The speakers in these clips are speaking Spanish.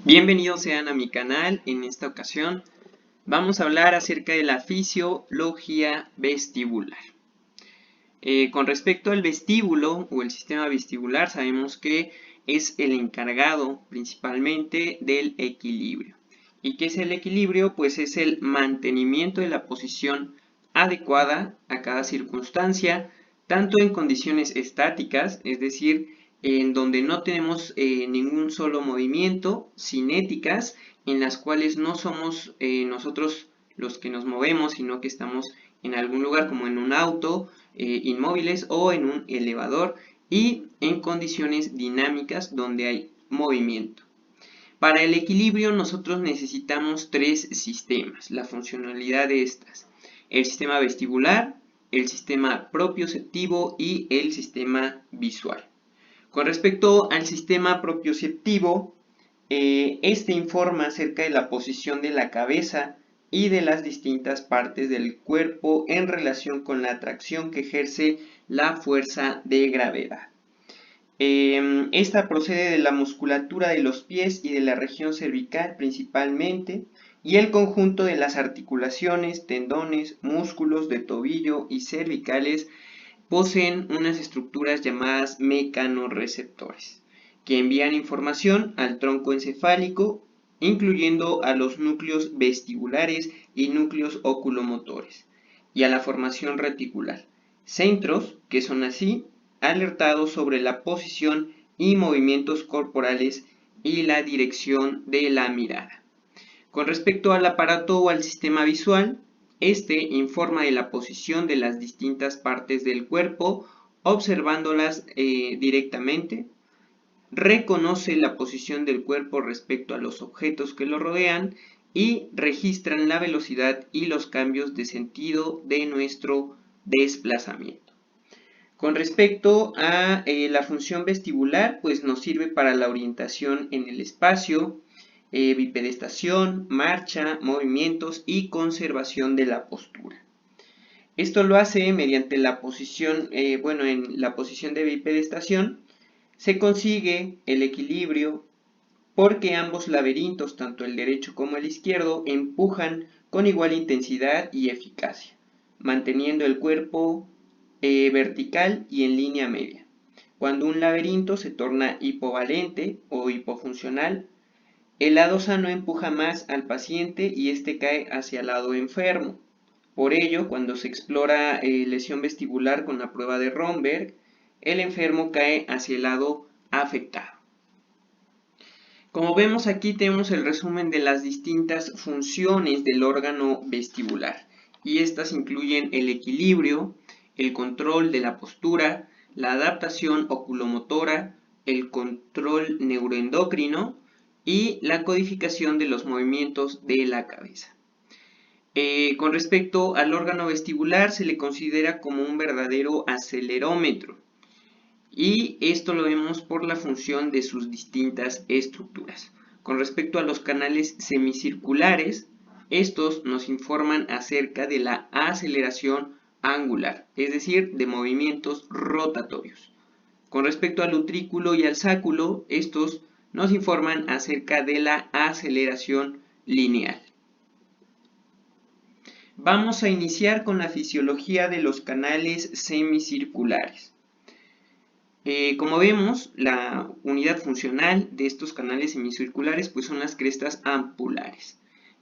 Bienvenidos sean a mi canal. En esta ocasión vamos a hablar acerca de la fisiología vestibular. Con respecto al vestíbulo o el sistema vestibular, sabemos que es el encargado principalmente del equilibrio. ¿Y qué es el equilibrio? Pues es el mantenimiento de la posición adecuada a cada circunstancia, tanto en condiciones estáticas, es decir, en donde no tenemos ningún solo movimiento, cinéticas, en las cuales no somos nosotros los que nos movemos, sino que estamos en algún lugar como en un auto, inmóviles o en un elevador, y en condiciones dinámicas donde hay movimiento. Para el equilibrio nosotros necesitamos tres sistemas, la funcionalidad de estas: el sistema vestibular, el sistema propioceptivo y el sistema visual. Con respecto al sistema propioceptivo, este informa acerca de la posición de la cabeza y de las distintas partes del cuerpo en relación con la atracción que ejerce la fuerza de gravedad. Esta procede de la musculatura de los pies y de la región cervical principalmente, y el conjunto de las articulaciones, tendones, músculos de tobillo y cervicales poseen unas estructuras llamadas mecanorreceptores, que envían información al tronco encefálico, incluyendo a los núcleos vestibulares y núcleos oculomotores, y a la formación reticular, centros que son así alertados sobre la posición y movimientos corporales y la dirección de la mirada. Con respecto al aparato o al sistema visual, este informa de la posición de las distintas partes del cuerpo observándolas directamente, reconoce la posición del cuerpo respecto a los objetos que lo rodean y registran la velocidad y los cambios de sentido de nuestro desplazamiento. Con respecto a la función vestibular, pues nos sirve para la orientación en el espacio, bipedestación, marcha, movimientos y conservación de la postura. Esto lo hace mediante la posición, en la posición de bipedestación se consigue el equilibrio porque ambos laberintos, tanto el derecho como el izquierdo, empujan con igual intensidad y eficacia, manteniendo el cuerpo vertical y en línea media. Cuando un laberinto se torna hipovalente o hipofuncional, el lado sano empuja más al paciente y este cae hacia el lado enfermo. Por ello, cuando se explora lesión vestibular con la prueba de Romberg, el enfermo cae hacia el lado afectado. Como vemos aquí tenemos el resumen de las distintas funciones del órgano vestibular, y estas incluyen el equilibrio, el control de la postura, la adaptación oculomotora, el control neuroendocrino y la codificación de los movimientos de la cabeza. Con respecto al órgano vestibular, se le considera como un verdadero acelerómetro, y esto lo vemos por la función de sus distintas estructuras. Con respecto a los canales semicirculares, estos nos informan acerca de la aceleración angular, es decir, de movimientos rotatorios. Con respecto al utrículo y al sáculo, estos nos informan acerca de la aceleración lineal. Vamos a iniciar con la fisiología de los canales semicirculares. Como vemos, la unidad funcional de estos canales semicirculares pues son las crestas ampulares.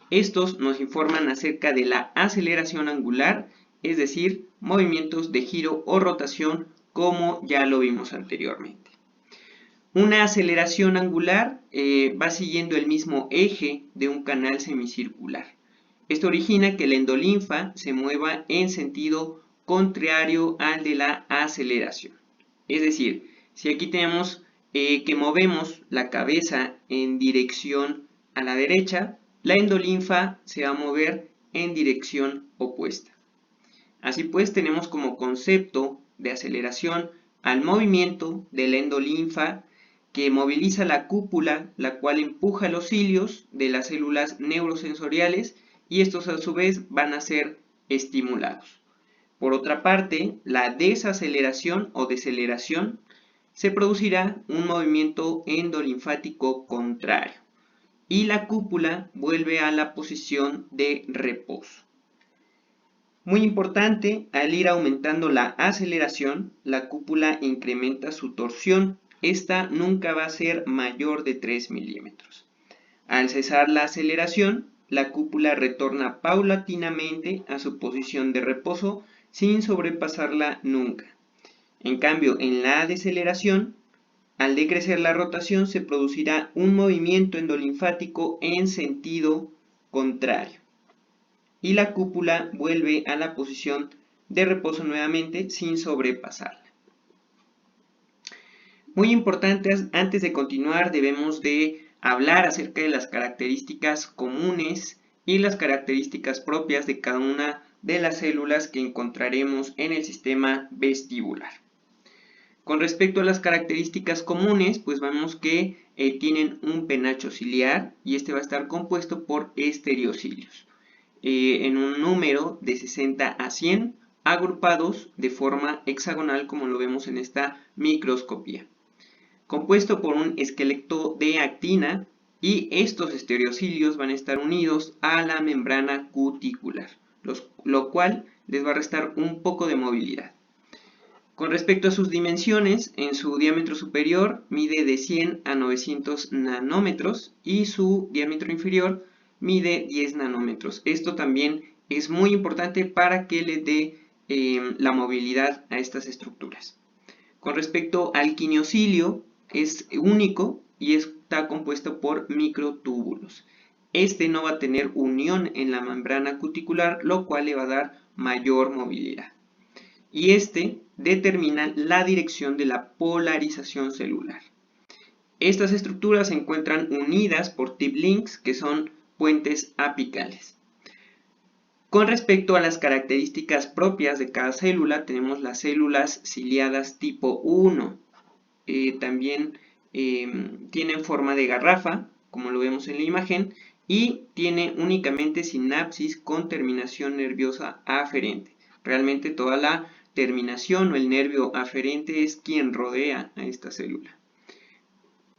Estos nos informan acerca de la aceleración angular, es decir, movimientos de giro o rotación, como ya lo vimos anteriormente. Una aceleración angular va siguiendo el mismo eje de un canal semicircular. Esto origina que la endolinfa se mueva en sentido contrario al de la aceleración. Es decir, si aquí tenemos que movemos la cabeza en dirección a la derecha, la endolinfa se va a mover en dirección opuesta. Así pues, tenemos como concepto de aceleración al movimiento de la endolinfa que moviliza la cúpula, la cual empuja los cilios de las células neurosensoriales, y estos a su vez van a ser estimulados. Por otra parte, la desaceleración o deceleración se producirá un movimiento endolinfático contrario. y la cúpula vuelve a la posición de reposo. Muy importante, al ir aumentando la aceleración, la cúpula incrementa su torsión. Esta nunca va a ser mayor de 3 milímetros. Al cesar la aceleración, la cúpula retorna paulatinamente a su posición de reposo sin sobrepasarla nunca. En cambio, en la deceleración, al decrecer la rotación se producirá un movimiento endolinfático en sentido contrario y la cúpula vuelve a la posición de reposo nuevamente sin sobrepasarla. Muy importante, antes de continuar debemos de hablar acerca de las características comunes y las características propias de cada una de las células que encontraremos en el sistema vestibular. Con respecto a las características comunes, pues vemos que tienen un penacho ciliar y este va a estar compuesto por estereocilios en un número de 60 a 100 agrupados de forma hexagonal como lo vemos en esta microscopía. Compuesto por un esqueleto de actina y estos estereocilios van a estar unidos a la membrana cuticular, lo cual les va a restar un poco de movilidad. Con respecto a sus dimensiones, en su diámetro superior mide de 100 a 900 nanómetros y su diámetro inferior mide 10 nanómetros. Esto también es muy importante para que le dé la movilidad a estas estructuras. Con respecto al quiniocilio, es único y está compuesto por microtúbulos. Este no va a tener unión en la membrana cuticular, lo cual le va a dar mayor movilidad. Y este determina la dirección de la polarización celular. Estas estructuras se encuentran unidas por tip links, que son puentes apicales. Con respecto a las características propias de cada célula, tenemos las células ciliadas tipo 1. También tienen forma de garrafa, como lo vemos en la imagen, y tiene únicamente sinapsis con terminación nerviosa aferente. Realmente toda la terminación o el nervio aferente es quien rodea a esta célula.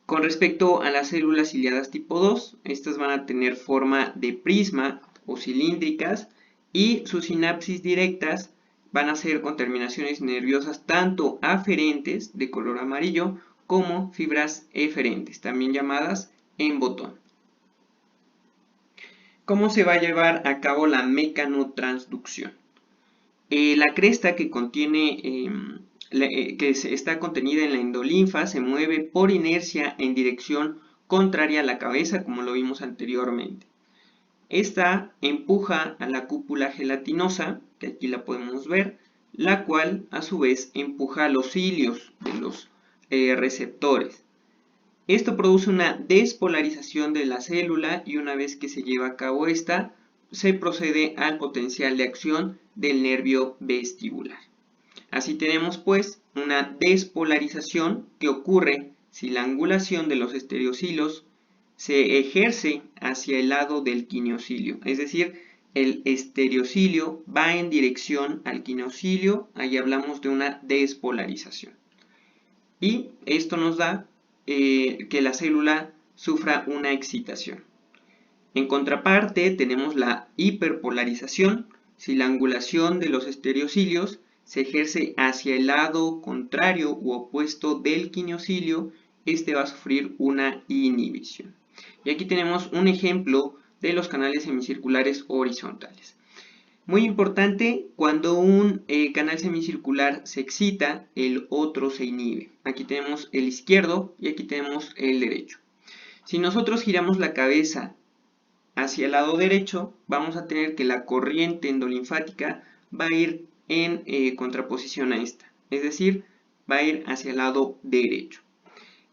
Con respecto a las células ciliadas tipo 2, estas van a tener forma de prisma o cilíndricas y sus sinapsis directas van a ser con terminaciones nerviosas tanto aferentes de color amarillo como fibras eferentes, también llamadas en botón. ¿Cómo se va a llevar a cabo la mecanotransducción? La cresta que contiene que está contenida en la endolinfa se mueve por inercia en dirección contraria a la cabeza, como lo vimos anteriormente. Esta empuja a la cúpula gelatinosa, que aquí la podemos ver, la cual a su vez empuja a los cilios de los receptores. Esto produce una despolarización de la célula y una vez que se lleva a cabo esta, se procede al potencial de acción del nervio vestibular. Así tenemos pues una despolarización que ocurre si la angulación de los estereocilios se ejerce hacia el lado del quiniocilio, es decir, el estereocilio va en dirección al quiniocilio, ahí hablamos de una despolarización. Y esto nos da que la célula sufra una excitación. En contraparte tenemos la hiperpolarización, si la angulación de los estereocilios se ejerce hacia el lado contrario u opuesto del quiniocilio, este va a sufrir una inhibición. Y aquí tenemos un ejemplo de los canales semicirculares horizontales. Muy importante, cuando un canal semicircular se excita, el otro se inhibe. Aquí tenemos el izquierdo y aquí tenemos el derecho. Si nosotros giramos la cabeza hacia el lado derecho, vamos a tener que la corriente endolinfática va a ir en contraposición a esta, es decir, va a ir hacia el lado derecho.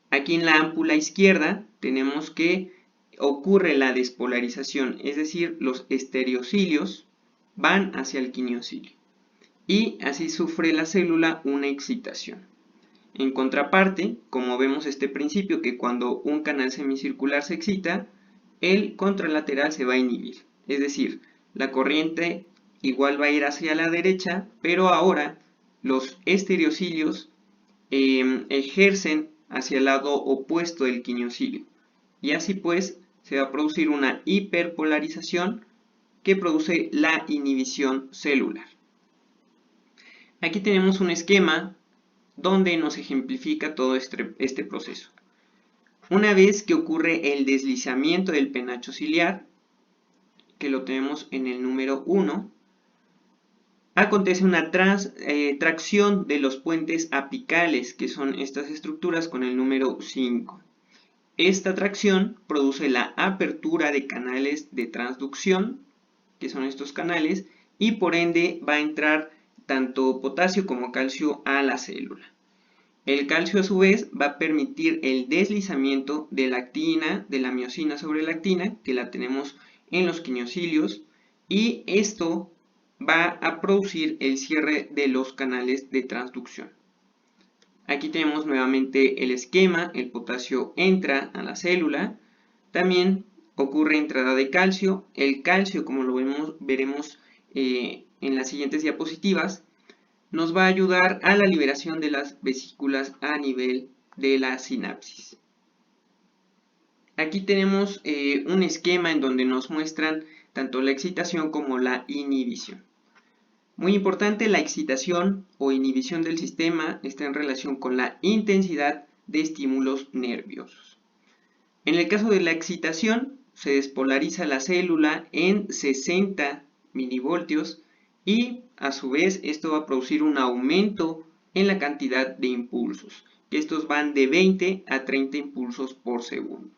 Aquí en la ámpula izquierda tenemos que ocurre la despolarización, es decir, los estereocilios van hacia el quiniocilio y así sufre la célula una excitación. En contraparte, como vemos este principio que cuando un canal semicircular se excita, el contralateral se va a inhibir, es decir, la corriente igual va a ir hacia la derecha, pero ahora los estereocilios ejercen hacia el lado opuesto del quiniocilio y así pues se va a producir una hiperpolarización que produce la inhibición celular. Aquí tenemos un esquema donde nos ejemplifica todo este proceso. Una vez que ocurre el deslizamiento del penacho ciliar, que lo tenemos en el número 1, acontece una tracción de los puentes apicales, que son estas estructuras, con el número 5. Esta tracción produce la apertura de canales de transducción, que son estos canales, y por ende va a entrar tanto potasio como calcio a la célula. El calcio a su vez va a permitir el deslizamiento de la actina, de la miosina sobre la actina, que la tenemos en los quiniosilios, y esto va a producir el cierre de los canales de transducción. Aquí tenemos nuevamente el esquema, el potasio entra a la célula, también ocurre entrada de calcio, el calcio, como lo veremos en las siguientes diapositivas, nos va a ayudar a la liberación de las vesículas a nivel de la sinapsis. Aquí tenemos un esquema en donde nos muestran tanto la excitación como la inhibición. Muy importante, la excitación o inhibición del sistema está en relación con la intensidad de estímulos nerviosos. En el caso de la excitación, se despolariza la célula en 60 milivoltios y a su vez esto va a producir un aumento en la cantidad de impulsos, que estos van de 20 a 30 impulsos por segundo.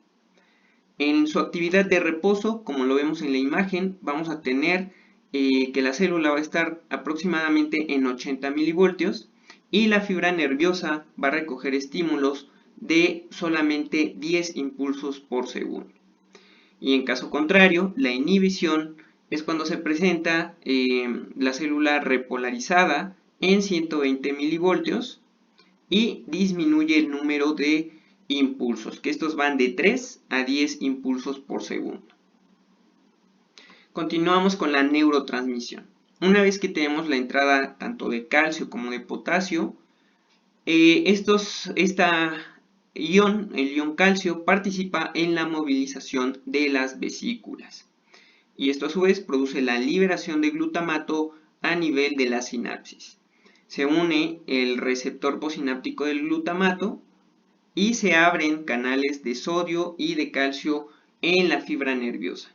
En su actividad de reposo, como lo vemos en la imagen, vamos a tener que la célula va a estar aproximadamente en 80 milivoltios y la fibra nerviosa va a recoger estímulos de solamente 10 impulsos por segundo. Y en caso contrario, la inhibición es cuando se presenta la célula repolarizada en 120 milivoltios y disminuye el número de impulsos, que estos van de 3 a 10 impulsos por segundo. Continuamos con la neurotransmisión. Una vez que tenemos la entrada tanto de calcio como de potasio, el ion calcio, participa en la movilización de las vesículas. Y esto a su vez produce la liberación de glutamato a nivel de la sinapsis. Se une el receptor posináptico del glutamato y se abren canales de sodio y de calcio en la fibra nerviosa.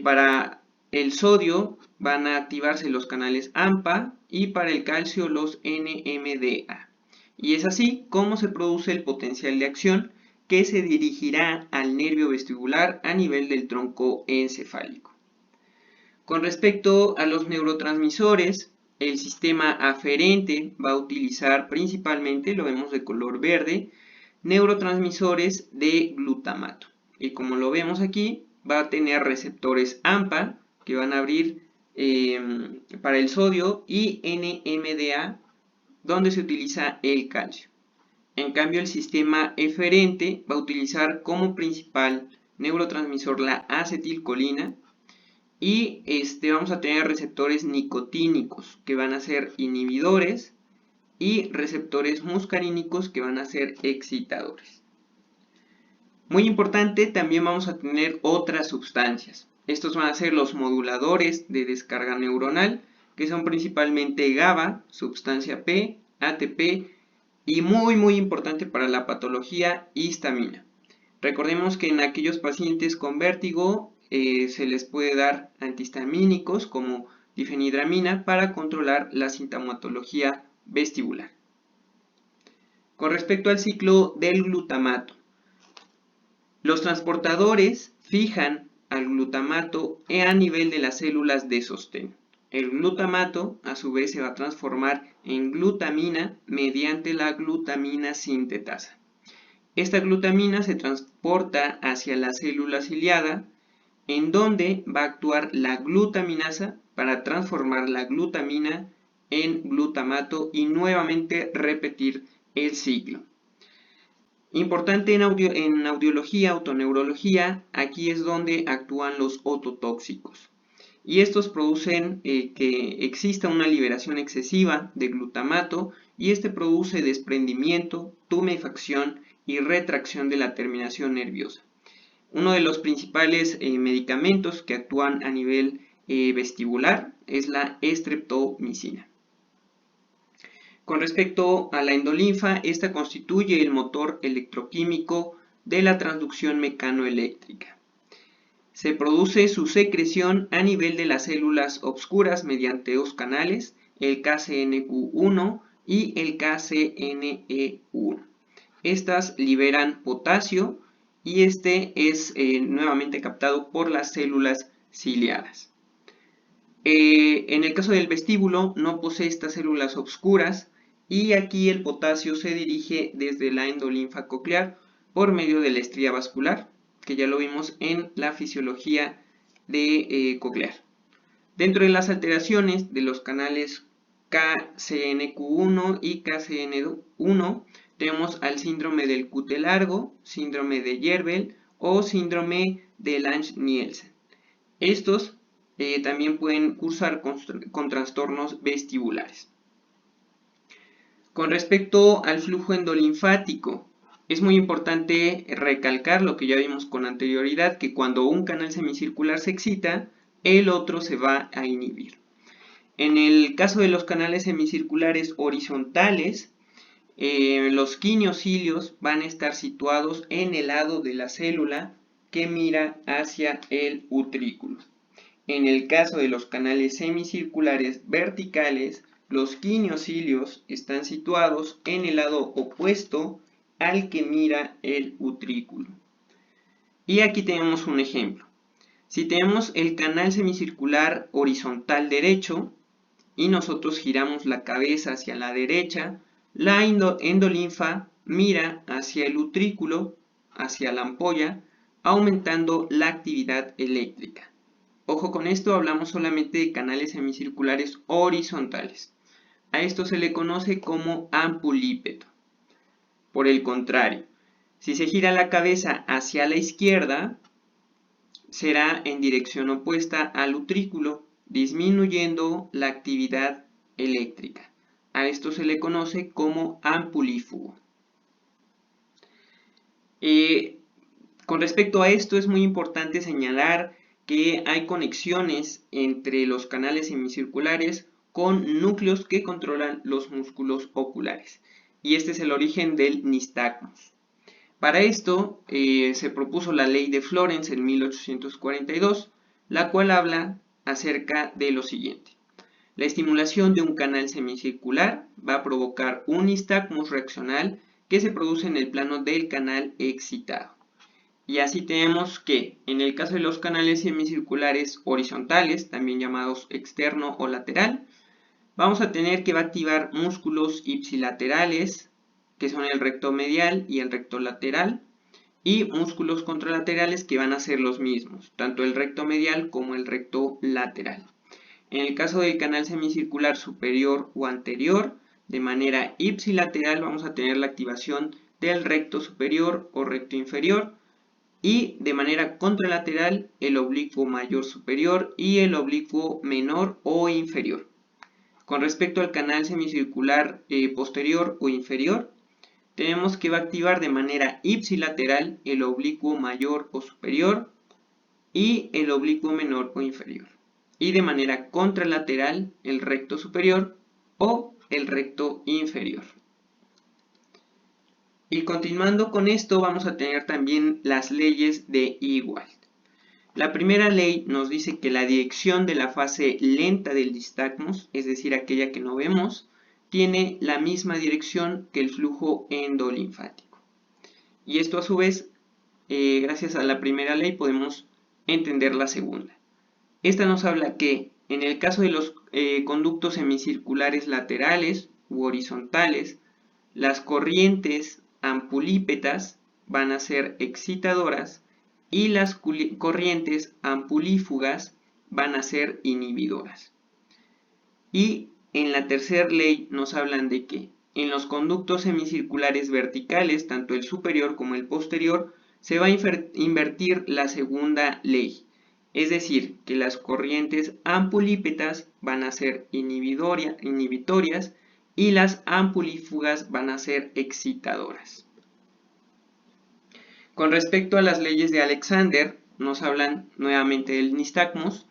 Para el sodio van a activarse los canales AMPA y para el calcio los NMDA. Y es así como se produce el potencial de acción que se dirigirá al nervio vestibular a nivel del tronco encefálico. Con respecto a los neurotransmisores, el sistema aferente va a utilizar principalmente, lo vemos de color verde, neurotransmisores de glutamato. Y como lo vemos aquí, va a tener receptores AMPA que van a abrir para el sodio y NMDA donde se utiliza el calcio. En cambio, el sistema eferente va a utilizar como principal neurotransmisor la acetilcolina y vamos a tener receptores nicotínicos que van a ser inhibidores y receptores muscarínicos que van a ser excitadores. Muy importante, también vamos a tener otras sustancias. Estos van a ser los moduladores de descarga neuronal, que son principalmente GABA, sustancia P, ATP y muy importante para la patología, histamina. Recordemos que en aquellos pacientes con vértigo se les puede dar antihistamínicos como difenhidramina para controlar la sintomatología vestibular. Con respecto al ciclo del glutamato, los transportadores fijan al glutamato a nivel de las células de sostén. El glutamato a su vez se va a transformar en glutamina mediante la glutamina sintetasa. Esta glutamina se transporta hacia la célula ciliada, en donde va a actuar la glutaminasa para transformar la glutamina en glutamato y nuevamente repetir el ciclo. Importante en audiología, otoneurología, aquí es donde actúan los ototóxicos. Y estos producen que exista una liberación excesiva de glutamato y este produce desprendimiento, tumefacción y retracción de la terminación nerviosa. Uno de los principales medicamentos que actúan a nivel vestibular es la estreptomicina. Con respecto a la endolinfa, esta constituye el motor electroquímico de la transducción mecanoeléctrica. Se produce su secreción a nivel de las células obscuras mediante dos canales, el KCNQ1 y el KCNE1. Estas liberan potasio y este es nuevamente captado por las células ciliadas. En el caso del vestíbulo no posee estas células obscuras y aquí el potasio se dirige desde la endolinfa coclear por medio de la estría vascular, que ya lo vimos en la fisiología de coclear. Dentro de las alteraciones de los canales KCNQ1 y KCN1 tenemos al síndrome del QT largo, síndrome de Yerbel o síndrome de Lange-Nielsen. Estos también pueden cursar con trastornos vestibulares. Con respecto al flujo endolinfático, es muy importante recalcar lo que ya vimos con anterioridad, que cuando un canal semicircular se excita, el otro se va a inhibir. En el caso de los canales semicirculares horizontales, los quiniocilios van a estar situados en el lado de la célula que mira hacia el utrículo. En el caso de los canales semicirculares verticales, los quiniocilios están situados en el lado opuesto al que mira el utrículo. Y aquí tenemos un ejemplo. Si tenemos el canal semicircular horizontal derecho y nosotros giramos la cabeza hacia la derecha, la endolinfa mira hacia el utrículo, hacia la ampolla, aumentando la actividad eléctrica. Ojo con esto, hablamos solamente de canales semicirculares horizontales. A esto se le conoce como ampulípedo. Por el contrario, si se gira la cabeza hacia la izquierda, será en dirección opuesta al utrículo, disminuyendo la actividad eléctrica. A esto se le conoce como ampulífugo. Con respecto a esto es muy importante señalar que hay conexiones entre los canales semicirculares con núcleos que controlan los músculos oculares. Y este es el origen del nistagmus. Para esto se propuso la ley de Florence en 1842, la cual habla acerca de lo siguiente. La estimulación de un canal semicircular va a provocar un nistagmus reaccional que se produce en el plano del canal excitado. Y así tenemos que, en el caso de los canales semicirculares horizontales, también llamados externo o lateral, vamos a tener que va a activar músculos ipsilaterales, que son el recto medial y el recto lateral, y músculos contralaterales que van a ser los mismos, tanto el recto medial como el recto lateral. En el caso del canal semicircular superior o anterior, de manera ipsilateral vamos a tener la activación del recto superior o recto inferior, y de manera contralateral el oblicuo mayor superior y el oblicuo menor o inferior. Con respecto al canal semicircular posterior o inferior, tenemos que va a activar de manera ipsilateral el oblicuo mayor o superior y el oblicuo menor o inferior. Y de manera contralateral el recto superior o el recto inferior. Y continuando con esto vamos a tener también las leyes de Ewald. La primera ley nos dice que la dirección de la fase lenta del nistagmus, es decir, aquella que no vemos, tiene la misma dirección que el flujo endolinfático. Y esto a su vez, gracias a la primera ley, podemos entender la segunda. Esta nos habla que en el caso de los conductos semicirculares laterales u horizontales, las corrientes ampulípetas van a ser excitadoras y las corrientes ampulífugas van a ser inhibidoras. Y en la tercera ley nos hablan de que en los conductos semicirculares verticales, tanto el superior como el posterior, se va a invertir la segunda ley. Es decir, que las corrientes ampulípetas van a ser inhibitorias y las ampulífugas van a ser excitadoras. Con respecto a las leyes de Alexander, nos hablan nuevamente del nistagmus.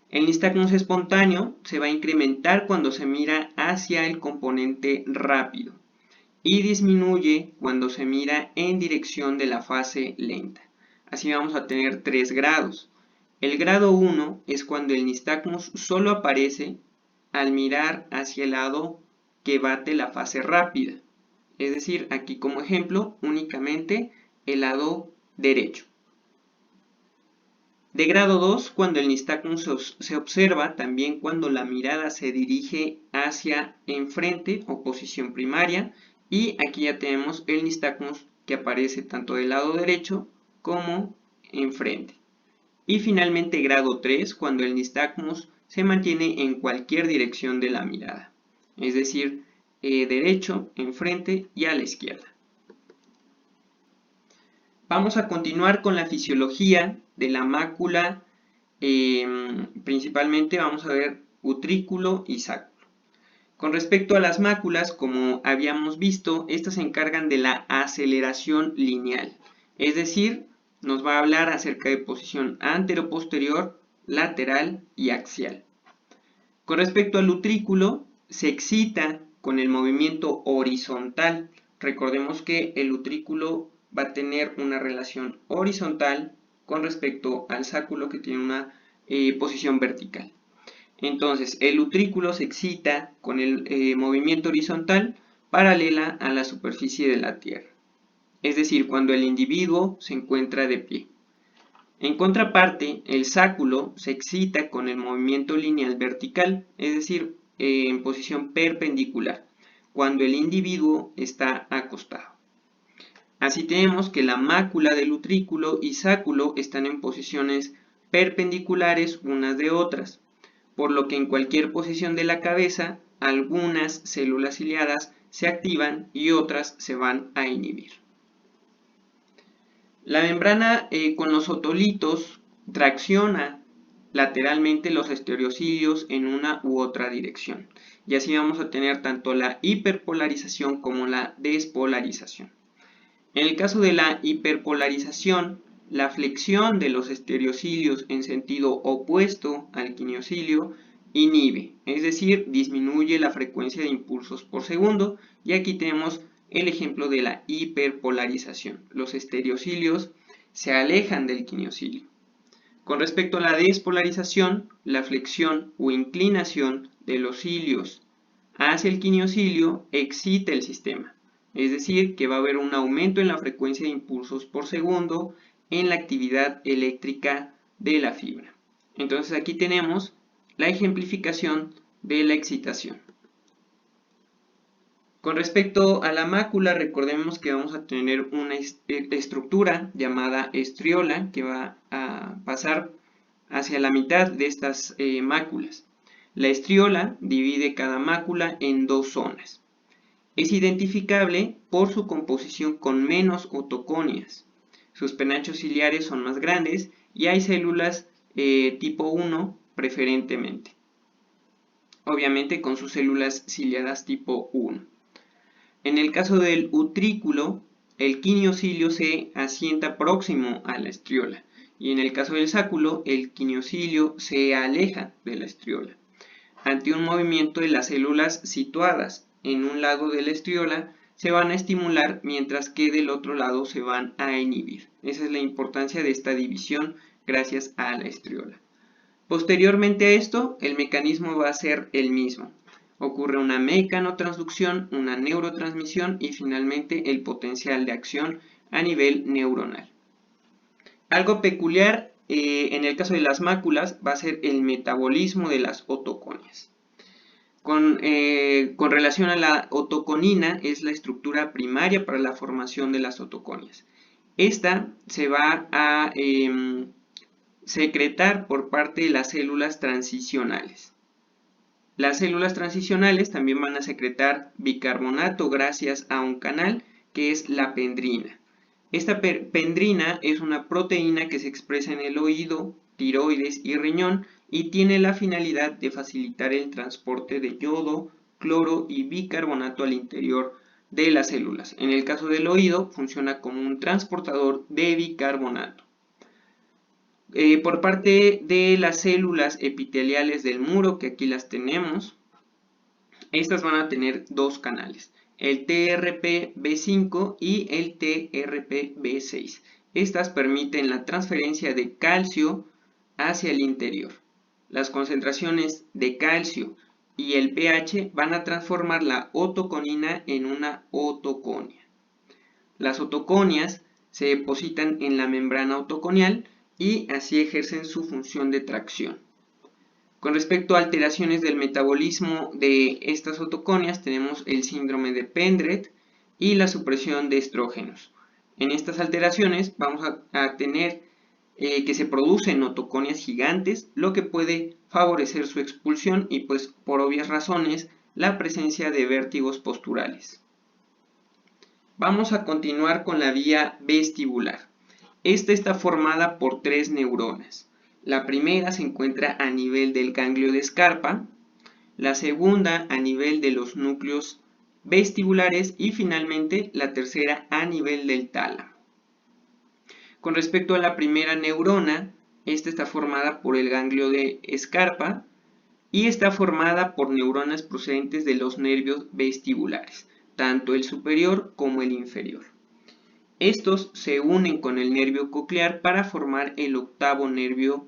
El nistagmus espontáneo se va a incrementar cuando se mira hacia el componente rápido y disminuye cuando se mira en dirección de la fase lenta. Así vamos a tener 3 grados. El grado 1 es cuando el nistagmus solo aparece al mirar hacia el lado que bate la fase rápida. Es decir, aquí como ejemplo, únicamente el lado derecho. De grado 2, cuando el nistagmus se observa también cuando la mirada se dirige hacia enfrente o posición primaria, y aquí ya tenemos el nistagmus que aparece tanto del lado derecho como enfrente. Y finalmente grado 3, cuando el nistagmus se mantiene en cualquier dirección de la mirada, es decir, derecho, enfrente y a la izquierda. Vamos a continuar con la fisiología de la mácula. Principalmente vamos a ver utrículo y sáculo. Con respecto a las máculas, como habíamos visto, estas se encargan de la aceleración lineal, es decir, nos va a hablar acerca de posición antero-posterior, lateral y axial. Con respecto al utrículo, se excita con el movimiento horizontal. Recordemos que el utrículo va a tener una relación horizontal con respecto al sáculo, que tiene una posición vertical. Entonces, el utrículo se excita con el movimiento horizontal paralela a la superficie de la Tierra, es decir, cuando el individuo se encuentra de pie. En contraparte, el sáculo se excita con el movimiento lineal vertical, es decir, en posición perpendicular, cuando el individuo está acostado. Así tenemos que la mácula del utrículo y sáculo están en posiciones perpendiculares unas de otras, por lo que en cualquier posición de la cabeza, algunas células ciliadas se activan y otras se van a inhibir. La membrana con los otolitos tracciona lateralmente los estereocilios en una u otra dirección, y así vamos a tener tanto la hiperpolarización como la despolarización. En el caso de la hiperpolarización, la flexión de los estereocilios en sentido opuesto al quiniocilio inhibe, es decir, disminuye la frecuencia de impulsos por segundo, y aquí tenemos el ejemplo de la hiperpolarización. Los estereocilios se alejan del quiniocilio. Con respecto a la despolarización, la flexión o inclinación de los cilios hacia el quiniocilio excita el sistema. Es decir, que va a haber un aumento en la frecuencia de impulsos por segundo en la actividad eléctrica de la fibra. Entonces aquí tenemos la ejemplificación de la excitación. Con respecto a la mácula, recordemos que vamos a tener una estructura llamada estriola que va a pasar hacia la mitad de estas máculas. La estriola divide cada mácula en dos zonas. Es identificable por su composición con menos otoconias. Sus penachos ciliares son más grandes y hay células tipo 1 preferentemente. Obviamente con sus células ciliadas tipo 1. En el caso del utrículo, el quiniocilio se asienta próximo a la estriola, y en el caso del sáculo, el quiniocilio se aleja de la estriola. Ante un movimiento de las células situadas en un lado de la estriola, se van a estimular, mientras que del otro lado se van a inhibir. Esa es la importancia de esta división gracias a la estriola. Posteriormente a esto, el mecanismo va a ser el mismo. Ocurre una mecanotransducción, una neurotransmisión y finalmente el potencial de acción a nivel neuronal. Algo peculiar en el caso de las máculas va a ser el metabolismo de las otoconias. Con relación a la otoconina, es la estructura primaria para la formación de las otoconias. Esta se va a secretar por parte de las células transicionales. Las células transicionales también van a secretar bicarbonato gracias a un canal que es la pendrina. Esta pendrina es una proteína que se expresa en el oído, tiroides y riñón y tiene la finalidad de facilitar el transporte de yodo, cloro y bicarbonato al interior de las células. En el caso del oído, funciona como un transportador de bicarbonato. Por parte de las células epiteliales del muro, que aquí las tenemos, estas van a tener dos canales, el TRPV5 y el TRPV6. Estas permiten la transferencia de calcio hacia el interior. Las concentraciones de calcio y el pH van a transformar la otoconina en una otoconia. Las otoconias se depositan en la membrana otoconial y así ejercen su función de tracción. Con respecto a alteraciones del metabolismo de estas otoconias, tenemos el síndrome de Pendred y la supresión de estrógenos. En estas alteraciones vamos a tener que se producen otoconias gigantes, lo que puede favorecer su expulsión y pues por obvias razones la presencia de vértigos posturales. Vamos a continuar con la vía vestibular. Esta está formada por 3 neuronas. La primera se encuentra a nivel del ganglio de Scarpa, la segunda a nivel de los núcleos vestibulares y finalmente la tercera a nivel del tálamo. Con respecto a la primera neurona, esta está formada por el ganglio de Scarpa y está formada por neuronas procedentes de los nervios vestibulares, tanto el superior como el inferior. Estos se unen con el nervio coclear para formar el octavo nervio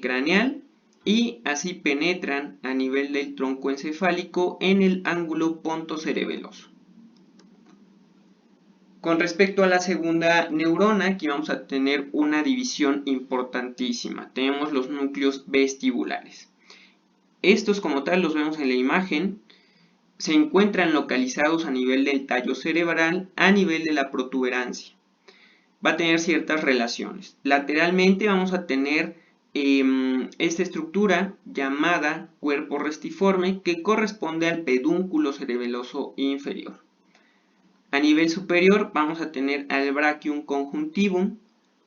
craneal y así penetran a nivel del tronco encefálico en el ángulo pontocerebeloso. Con respecto a la segunda neurona, aquí vamos a tener una división importantísima. Tenemos los núcleos vestibulares. Estos como tal los vemos en la imagen. Se encuentran localizados a nivel del tallo cerebral, a nivel de la protuberancia. Va a tener ciertas relaciones. Lateralmente vamos a tener esta estructura llamada cuerpo restiforme que corresponde al pedúnculo cerebeloso inferior. A nivel superior vamos a tener al brachium conjuntivum,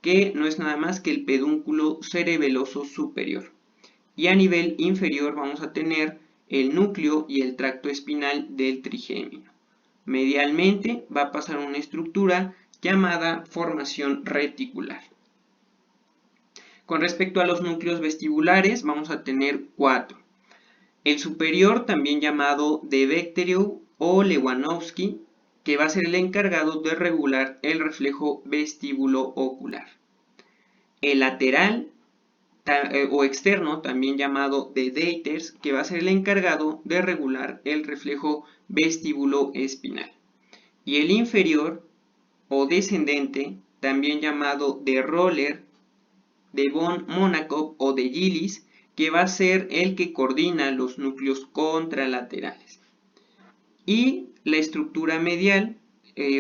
que no es nada más que el pedúnculo cerebeloso superior. Y a nivel inferior vamos a tener el núcleo y el tracto espinal del trigémino. Medialmente va a pasar una estructura llamada formación reticular. Con respecto a los núcleos vestibulares vamos a tener 4. El superior, también llamado de Bechterew o Lewanowski, que va a ser el encargado de regular el reflejo vestíbulo-ocular. El lateral o externo, también llamado de Deiters, que va a ser el encargado de regular el reflejo vestíbulo-espinal. Y el inferior o descendente, también llamado de Roller, de von Monachov o de Gillis, que va a ser el que coordina los núcleos contralaterales. Y la estructura medial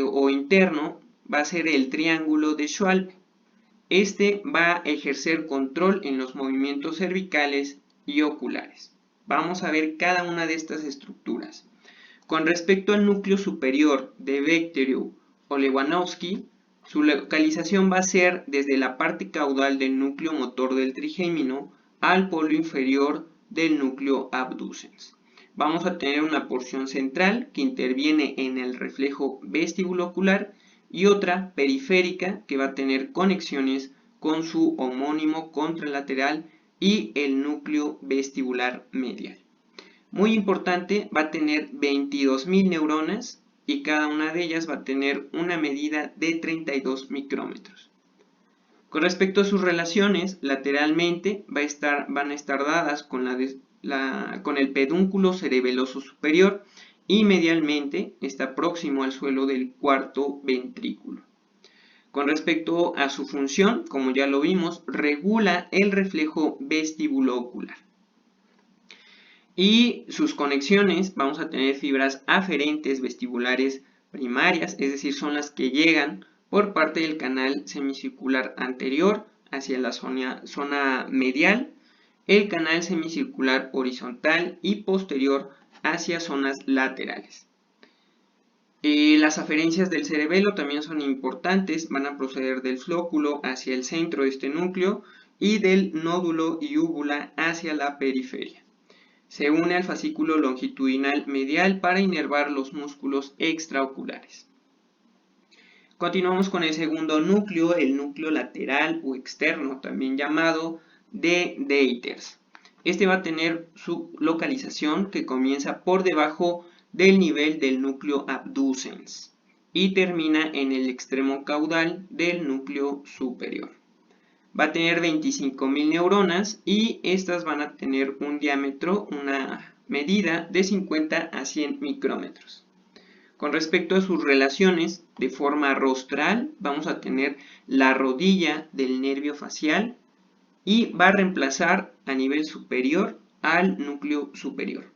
o interno va a ser el triángulo de Schwalbe. Este va a ejercer control en los movimientos cervicales y oculares. Vamos a ver cada una de estas estructuras. Con respecto al núcleo superior de Bechterew o Lewanowski, su localización va a ser desde la parte caudal del núcleo motor del trigémino al polo inferior del núcleo abducens. Vamos a tener una porción central que interviene en el reflejo vestibulo-ocular y otra periférica que va a tener conexiones con su homónimo contralateral y el núcleo vestibular medial. Muy importante, va a tener 22.000 neuronas y cada una de ellas va a tener una medida de 32 micrómetros. Con respecto a sus relaciones, lateralmente van a estar dadas con el pedúnculo cerebeloso superior y medialmente está próximo al suelo del cuarto ventrículo. Con respecto a su función, como ya lo vimos, regula el reflejo vestíbulo-ocular. Y sus conexiones, vamos a tener fibras aferentes vestibulares primarias, es decir, son las que llegan por parte del canal semicircular anterior hacia la zona medial, el canal semicircular horizontal y posterior hacia zonas laterales. Las aferencias del cerebelo también son importantes, van a proceder del flóculo hacia el centro de este núcleo y del nódulo y úvula hacia la periferia. Se une al fascículo longitudinal medial para inervar los músculos extraoculares. Continuamos con el segundo núcleo, el núcleo lateral o externo, también llamado de Deiters. Este va a tener su localización que comienza por debajo del nivel del núcleo abducens y termina en el extremo caudal del núcleo superior. Va a tener 25.000 neuronas y estas van a tener un diámetro, una medida de 50 a 100 micrómetros. Con respecto a sus relaciones, de forma rostral, vamos a tener la rodilla del nervio facial y va a reemplazar a nivel superior al núcleo superior.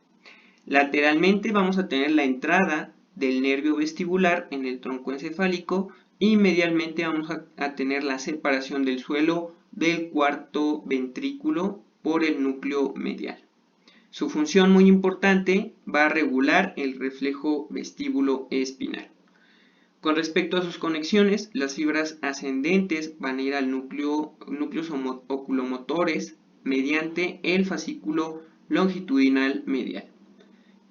Lateralmente vamos a tener la entrada del nervio vestibular en el tronco encefálico y medialmente vamos a tener la separación del suelo del cuarto ventrículo por el núcleo medial. Su función muy importante va a regular el reflejo vestíbulo espinal. Con respecto a sus conexiones, las fibras ascendentes van a ir al núcleos oculomotores mediante el fascículo longitudinal medial.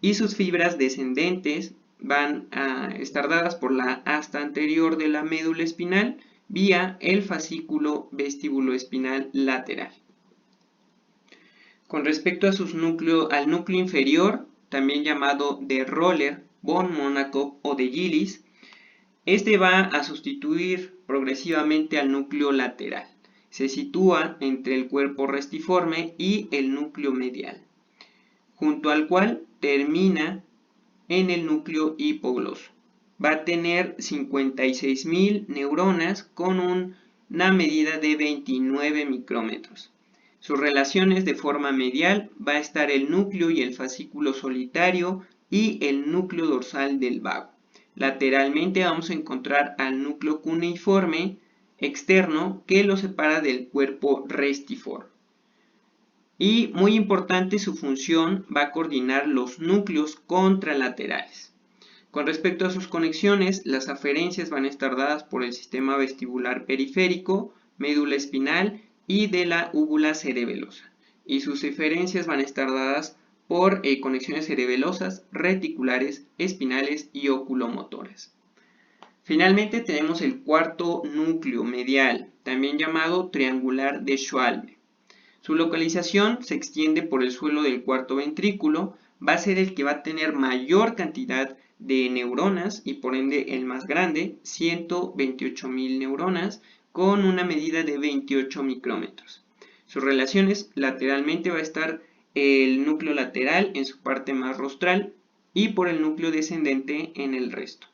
Y sus fibras descendentes van a estar dadas por la asta anterior de la médula espinal vía el fascículo vestíbulo-espinal lateral. Con respecto a al núcleo inferior, también llamado de Roller, von Monaco o de Gillis, este va a sustituir progresivamente al núcleo lateral. Se sitúa entre el cuerpo restiforme y el núcleo medial, junto al cual termina en el núcleo hipogloso. Va a tener 56.000 neuronas con una medida de 29 micrómetros. Sus relaciones de forma medial va a estar el núcleo y el fascículo solitario y el núcleo dorsal del vago. Lateralmente vamos a encontrar al núcleo cuneiforme externo que lo separa del cuerpo restiforme. Y muy importante, su función va a coordinar los núcleos contralaterales. Con respecto a sus conexiones, las aferencias van a estar dadas por el sistema vestibular periférico, médula espinal y de la úvula cerebelosa. Y sus eferencias van a estar dadas por conexiones cerebelosas, reticulares, espinales y oculomotoras. Finalmente tenemos el cuarto núcleo medial, también llamado triangular de Schwalbe. Su localización se extiende por el suelo del cuarto ventrículo, va a ser el que va a tener mayor cantidad de neuronas y por ende el más grande, 128.000 neuronas con una medida de 28 micrómetros. Sus relaciones, lateralmente va a estar el núcleo lateral en su parte más rostral y por el núcleo descendente en el resto.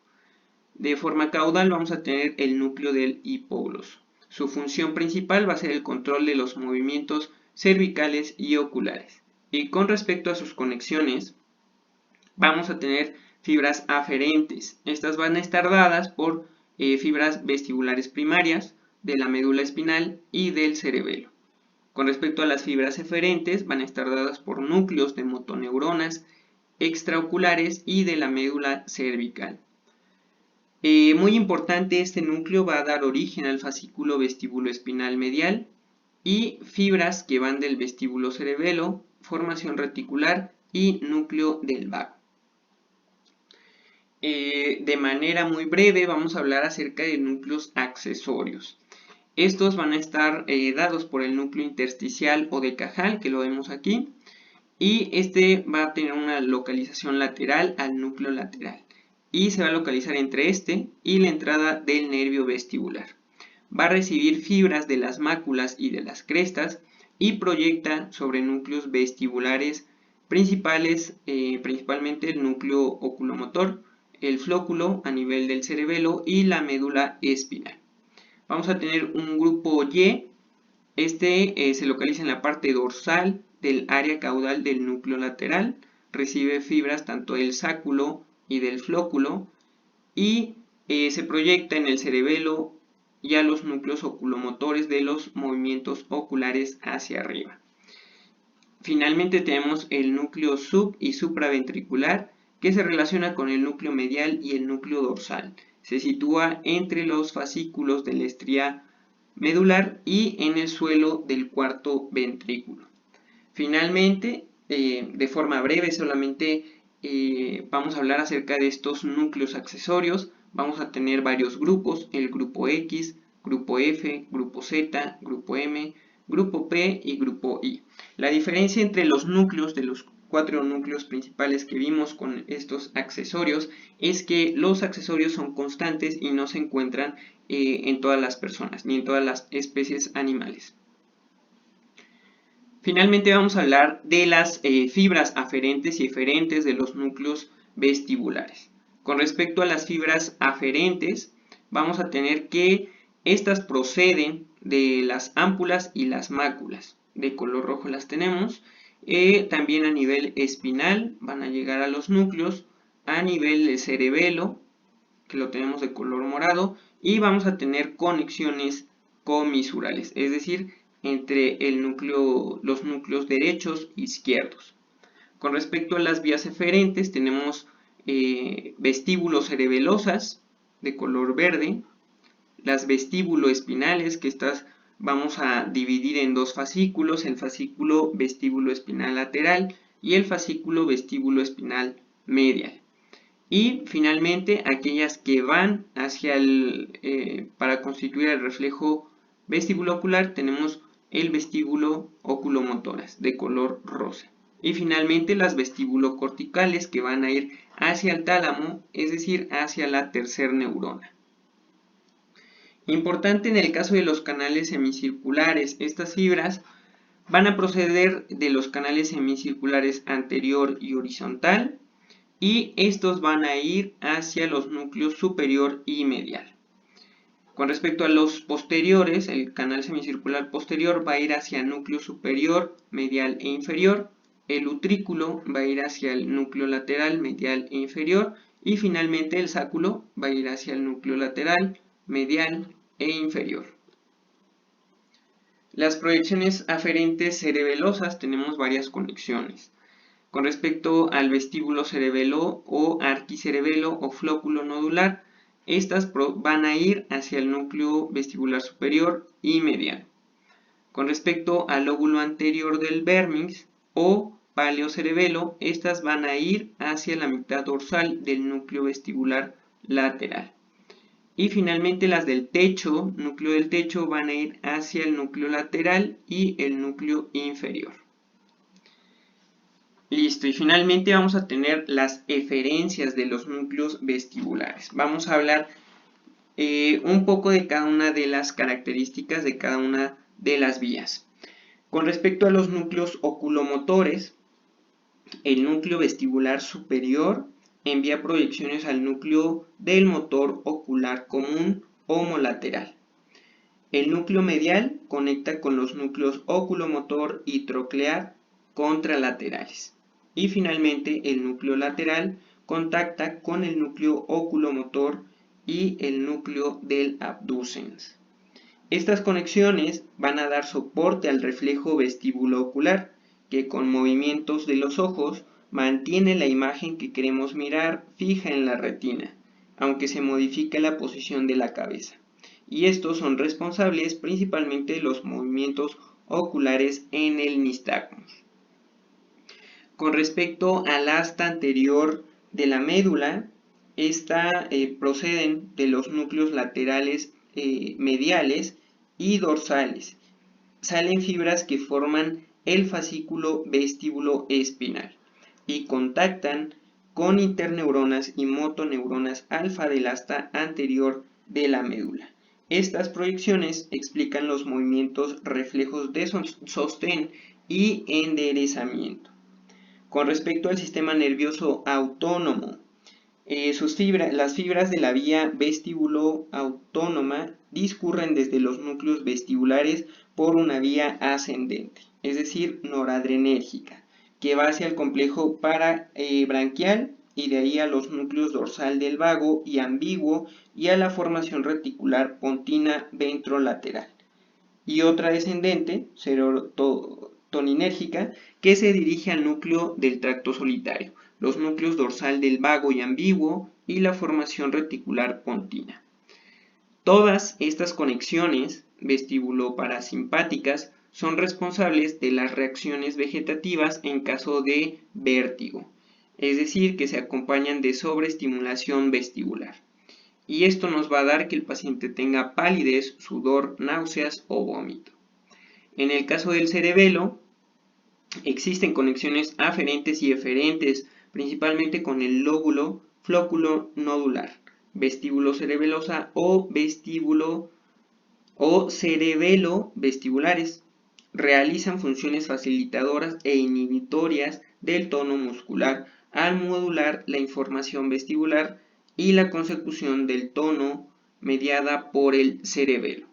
De forma caudal vamos a tener el núcleo del hipogloso. Su función principal va a ser el control de los movimientos cervicales y oculares. Y con respecto a sus conexiones, vamos a tener fibras aferentes. Estas van a estar dadas por fibras vestibulares primarias de la médula espinal y del cerebelo. Con respecto a las fibras eferentes, van a estar dadas por núcleos de motoneuronas extraoculares y de la médula cervical. Muy importante, este núcleo va a dar origen al fascículo vestíbulo-espinal medial y fibras que van del vestíbulo cerebelo, formación reticular y núcleo del vago. De manera muy breve vamos a hablar acerca de núcleos accesorios. Estos van a estar dados por el núcleo intersticial o de Cajal, que lo vemos aquí, y este va a tener una localización lateral al núcleo lateral y se va a localizar entre este y la entrada del nervio vestibular. Va a recibir fibras de las máculas y de las crestas y proyecta sobre núcleos vestibulares principales, principalmente el núcleo oculomotor, el flóculo a nivel del cerebelo y la médula espinal. Vamos a tener un grupo Y, este se localiza en la parte dorsal del área caudal del núcleo lateral, recibe fibras tanto del sáculo y del flóculo y se proyecta en el cerebelo y a los núcleos oculomotores de los movimientos oculares hacia arriba. Finalmente tenemos el núcleo sub- y supraventricular que se relaciona con el núcleo medial y el núcleo dorsal. Se sitúa entre los fascículos de la estría medular y en el suelo del cuarto ventrículo. Finalmente, de forma breve, solamente vamos a hablar acerca de estos núcleos accesorios. Vamos a tener varios grupos: el grupo X, grupo F, grupo Z, grupo M, grupo P y grupo I. La diferencia entre los núcleos de los 4 núcleos principales que vimos con estos accesorios es que los accesorios son constantes y no se encuentran en todas las personas ni en todas las especies animales. Finalmente vamos a hablar de las fibras aferentes y eferentes de los núcleos vestibulares. Con respecto a las fibras aferentes, vamos a tener que estas proceden de las ámpulas y las máculas. De color rojo las tenemos. También a nivel espinal van a llegar a los núcleos, a nivel de cerebelo, que lo tenemos de color morado, y vamos a tener conexiones comisurales, es decir, entre los núcleos derechos e izquierdos. Con respecto a las vías eferentes, tenemos vestíbulos cerebelosas de color verde, las vestíbulo-espinales, que estas vamos a dividir en dos fascículos: el fascículo vestíbulo-espinal lateral y el fascículo vestíbulo-espinal medial. Y finalmente aquellas que van hacia para constituir el reflejo vestíbulo ocular, tenemos el vestíbulo oculomotoras de color rosa. Y finalmente las vestíbulo corticales, que van a ir hacia el tálamo, es decir, hacia la tercera neurona. Importante en el caso de los canales semicirculares: estas fibras van a proceder de los canales semicirculares anterior y horizontal, y estos van a ir hacia los núcleos superior y medial. Con respecto a los posteriores, el canal semicircular posterior va a ir hacia el núcleo superior, medial e inferior. El utrículo va a ir hacia el núcleo lateral, medial e inferior. Y finalmente el sáculo va a ir hacia el núcleo lateral, medial e inferior. Las proyecciones aferentes cerebelosas, tenemos varias conexiones. Con respecto al vestíbulo cerebelo o arquicerebelo o flóculo nodular, estas van a ir hacia el núcleo vestibular superior y medial. Con respecto al lóbulo anterior del vérnix o paleocerebelo, estas van a ir hacia la mitad dorsal del núcleo vestibular lateral. Y finalmente las del techo, núcleo del techo, van a ir hacia el núcleo lateral y el núcleo inferior. Listo, y finalmente vamos a tener las eferencias de los núcleos vestibulares. Vamos a hablar un poco de cada una de las características de cada una de las vías. Con respecto a los núcleos oculomotores, el núcleo vestibular superior envía proyecciones al núcleo del motor ocular común homolateral. El núcleo medial conecta con los núcleos oculomotor y troclear contralaterales. Y finalmente el núcleo lateral contacta con el núcleo oculomotor y el núcleo del abducens. Estas conexiones van a dar soporte al reflejo vestíbulo ocular, que con movimientos de los ojos mantiene la imagen que queremos mirar fija en la retina, aunque se modifique la posición de la cabeza. Y estos son responsables principalmente de los movimientos oculares en el nistagmus. Con respecto al asta anterior de la médula, esta proceden de los núcleos laterales mediales y dorsales. Salen fibras que forman el fascículo vestíbulo espinal y contactan con interneuronas y motoneuronas alfa del asta anterior de la médula. Estas proyecciones explican los movimientos reflejos de sostén y enderezamiento. Con respecto al sistema nervioso autónomo, las fibras de la vía vestíbulo autónoma discurren desde los núcleos vestibulares por una vía ascendente, es decir, noradrenérgica, que va hacia el complejo branquial y de ahí a los núcleos dorsal del vago y ambiguo y a la formación reticular pontina ventrolateral. Y otra descendente, serotoninérgica, que se dirige al núcleo del tracto solitario, los núcleos dorsal del vago y ambiguo y la formación reticular pontina. Todas estas conexiones vestíbulo-parasimpáticas son responsables de las reacciones vegetativas en caso de vértigo, es decir, que se acompañan de sobreestimulación vestibular. Y esto nos va a dar que el paciente tenga palidez, sudor, náuseas o vómito. En el caso del cerebelo, existen conexiones aferentes y eferentes, principalmente con el lóbulo flóculo nodular, vestíbulo cerebelosa o cerebelo vestibulares. Realizan funciones facilitadoras e inhibitorias del tono muscular al modular la información vestibular y la consecución del tono mediada por el cerebelo.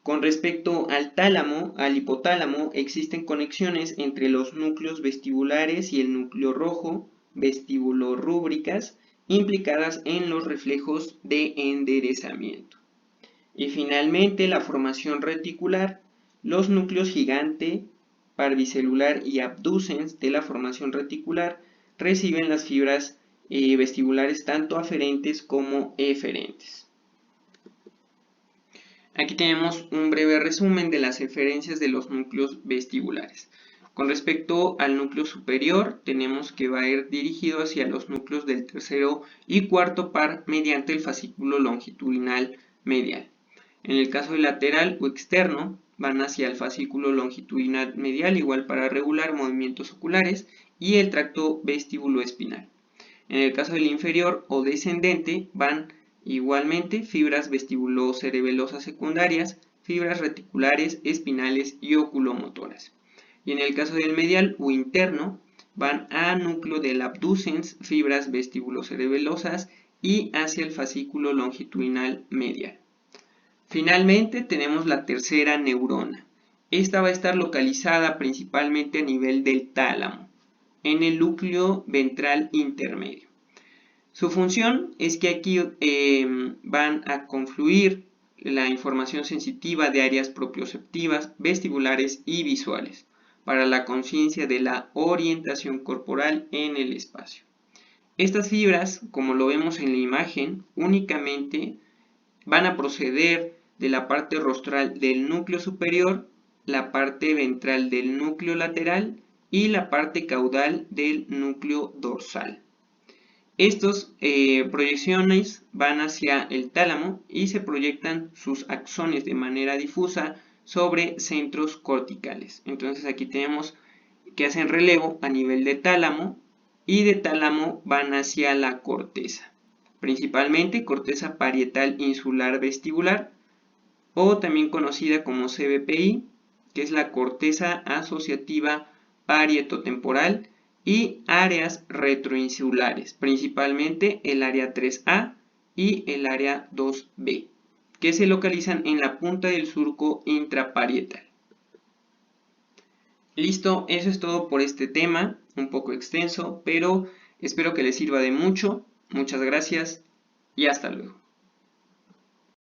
Con respecto al tálamo, al hipotálamo, existen conexiones entre los núcleos vestibulares y el núcleo rojo, vestibulorúbricas, implicadas en los reflejos de enderezamiento. Y finalmente, la formación reticular. Los núcleos gigante, parvicelular y abducens de la formación reticular reciben las fibras vestibulares tanto aferentes como eferentes. Aquí tenemos un breve resumen de las eferencias de los núcleos vestibulares. Con respecto al núcleo superior, tenemos que va a ir dirigido hacia los núcleos del tercero y cuarto par mediante el fascículo longitudinal medial. En el caso del lateral o externo, van hacia el fascículo longitudinal medial, igual para regular movimientos oculares, y el tracto vestibuloespinal. En el caso del inferior o descendente, van igualmente fibras vestibulocerebelosas secundarias, fibras reticulares, espinales y oculomotoras. Y en el caso del medial o interno, van a núcleo del abducens, fibras vestibulocerebelosas y hacia el fascículo longitudinal medial. Finalmente tenemos la tercera neurona. Esta va a estar localizada principalmente a nivel del tálamo, en el núcleo ventral intermedio. Su función es que aquí van a confluir la información sensitiva de áreas propioceptivas, vestibulares y visuales para la conciencia de la orientación corporal en el espacio. Estas fibras, como lo vemos en la imagen, únicamente van a proceder de la parte rostral del núcleo superior, la parte ventral del núcleo lateral y la parte caudal del núcleo dorsal. Estas proyecciones van hacia el tálamo y se proyectan sus axones de manera difusa sobre centros corticales. Entonces aquí tenemos que hacen relevo a nivel de tálamo y de tálamo van hacia la corteza, principalmente corteza parietal insular vestibular, o también conocida como CBPI, que es la corteza asociativa parietotemporal, y áreas retroinsulares, principalmente el área 3A y el área 2B, que se localizan en la punta del surco intraparietal. Listo, eso es todo por este tema, un poco extenso, pero espero que les sirva de mucho. Muchas gracias y hasta luego.